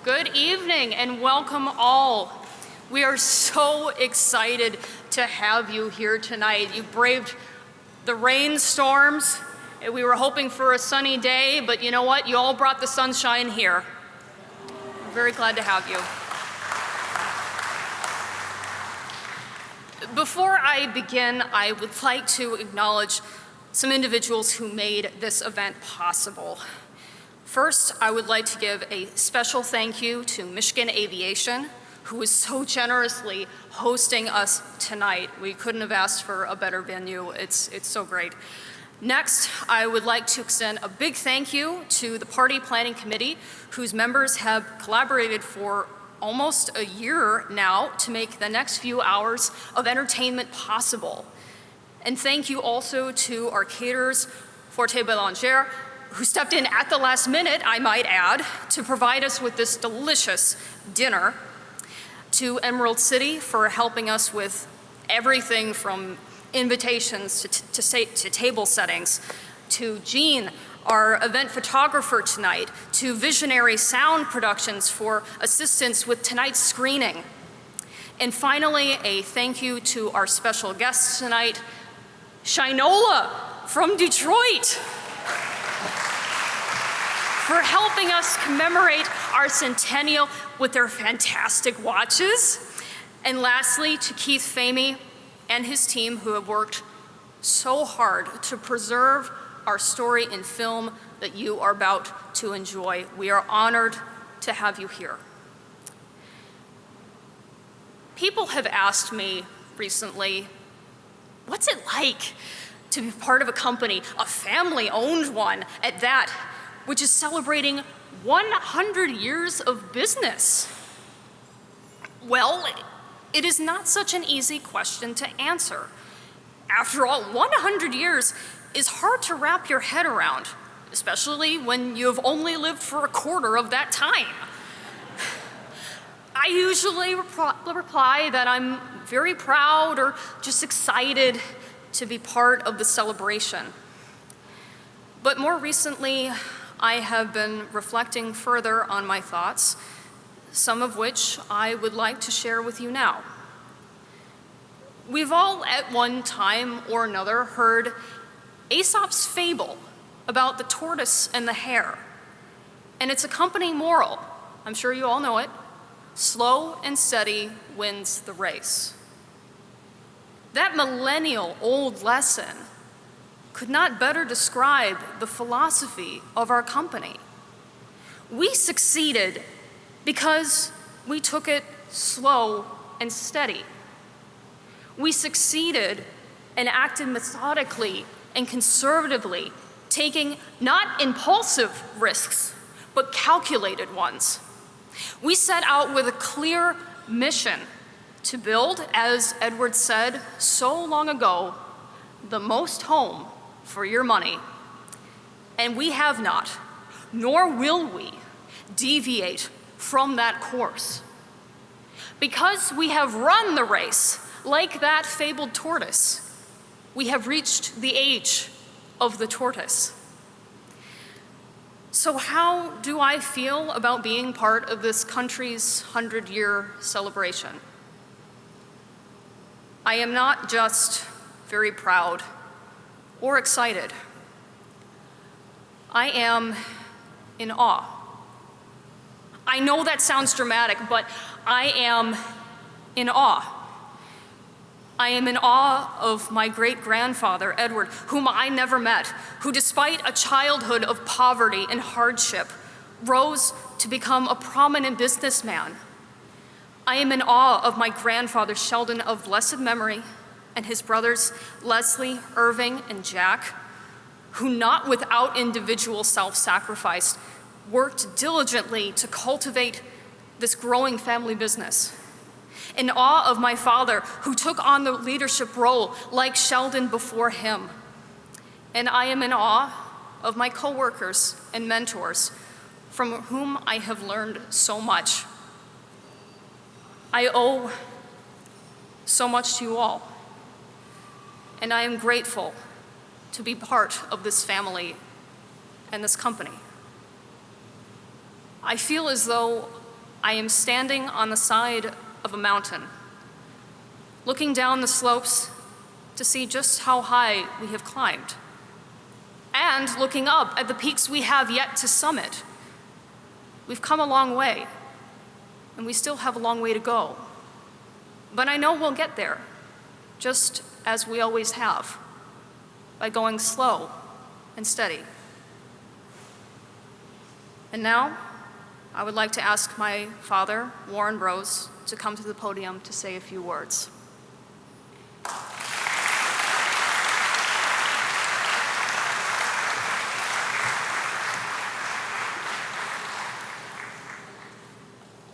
Good evening and welcome all. We are so excited to have you here tonight. You braved the rainstorms. We were hoping for a sunny day, but you know what? You all brought the sunshine here. We're very glad to have you. Before I begin, I would like to acknowledge some individuals who made this event possible. First, I would like to give a special thank you to Michigan Aviation, who is so generously hosting us tonight. We couldn't have asked for a better venue. It's so great. Next, I would like to extend a big thank you to the Party Planning Committee, whose members have collaborated for almost a year now to make the next few hours of entertainment possible. And thank you also to our caterers, Forte Belanger, who stepped in at the last minute, I might add, to provide us with this delicious dinner, to Emerald City for helping us with everything from invitations to table settings, to Jean, our event photographer tonight, to Visionary Sound Productions for assistance with tonight's screening. And finally, a thank you to our special guests tonight, Shinola from Detroit, for helping us commemorate our Centennial with their fantastic watches. And lastly, to Keith Famey and his team, who have worked so hard to preserve our story in film that you are about to enjoy. We are honored to have you here. People have asked me recently, what's it like to be part of a company, a family-owned one at that, which is celebrating 100 years of business? Well, it is not such an easy question to answer. After all, 100 years is hard to wrap your head around, especially when you've only lived for a quarter of that time. I usually reply that I'm very proud or just excited to be part of the celebration. But more recently, I have been reflecting further on my thoughts, some of which I would like to share with you now. We've all at one time or another heard Aesop's fable about the tortoise and the hare, and its accompanying moral. I'm sure you all know it. Slow and steady wins the race. That millennial-old lesson could not better describe the philosophy of our company. We succeeded because we took it slow and steady. We succeeded and acted methodically and conservatively, taking not impulsive risks, but calculated ones. We set out with a clear mission to build, as Edward said so long ago, the most home for your money. And we have not, nor will we, deviate from that course. Because we have run the race like that fabled tortoise, we have reached the age of the tortoise. So how do I feel about being part of this country's 100-year celebration? I am not just very proud or excited. I am in awe. I know that sounds dramatic, but I am in awe. I am in awe of my great-grandfather, Edward, whom I never met, who despite a childhood of poverty and hardship, rose to become a prominent businessman. I am in awe of my grandfather, Sheldon, of blessed memory, and his brothers, Leslie, Irving, and Jack, who not without individual self-sacrifice worked diligently to cultivate this growing family business. In awe of my father, who took on the leadership role like Sheldon before him. And I am in awe of my coworkers and mentors, from whom I have learned so much. I owe so much to you all, and I am grateful to be part of this family and this company. I feel as though I am standing on the side of a mountain, looking down the slopes to see just how high we have climbed, and looking up at the peaks we have yet to summit. We've come a long way, and we still have a long way to go. But I know we'll get there, just as we always have, by going slow and steady. And now, I would like to ask my father, Warren Brose, to come to the podium to say a few words.